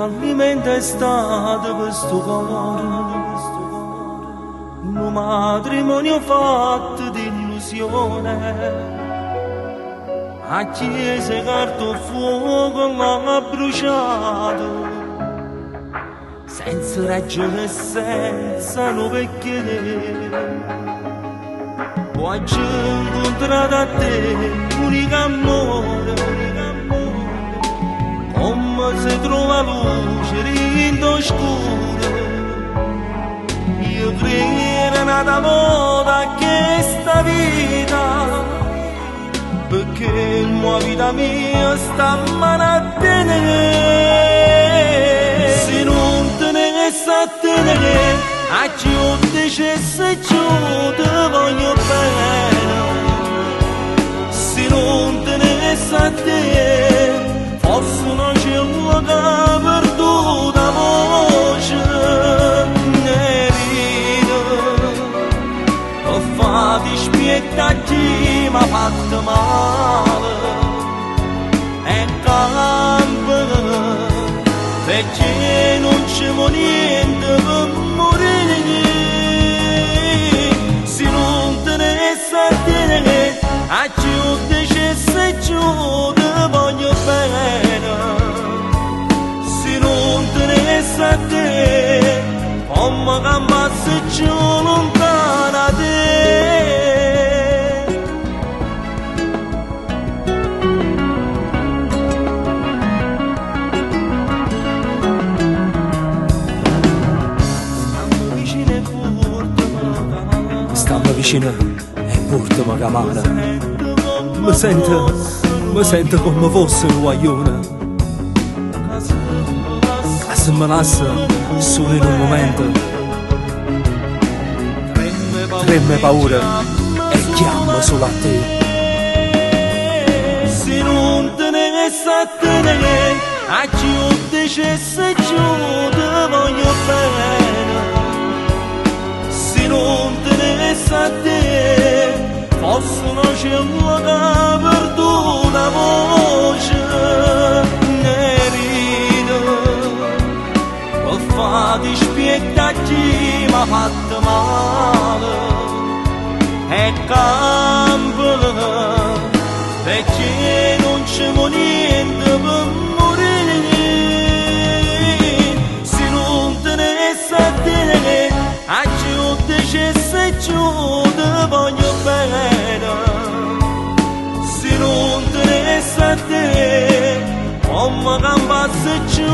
fallimento è stato questo cuore, un matrimonio fatto di illusione. A chiesa carto fuoco l'ha bruciato, senza ragione e senza no perché. Oggi ho incontrato a te l'unico amore, come si trova luce rindo scuro. Io credo nata volta che sta vita, perché la vita mia sta a mano a tenere. Se non te ne sa tenere, a chi ho deciso io te voglio bene. Se non te ne sa te, forse non c'è una che perduta voce. Ne rido, ho fatto spiegare chi mi ha fatto male. E campo, perché non c'è niente per morire. Se non te ne sa tenere, a chi ho deciso io te voglio bene. Se non te ne sa te, come cambiassi più lontana da te. Stammi vicino e portami a mano. Mi sento come fosse un guaglione. Se mi lascia solo in un momento, tremme paura e chiamo solo a te. Se non te ne sa tenere, a chi ho deciso io te voglio bene. Se non te ne sa te, forse non c'è una che perduta voce. Ne rido, ho fatto spiegare chi mi ha fatto male. E campo, perché non c'è niente per morire. Se non te ne sa tenere, a chi ho deciso io te voglio bene. Se non te ne sa te, come cambiassi più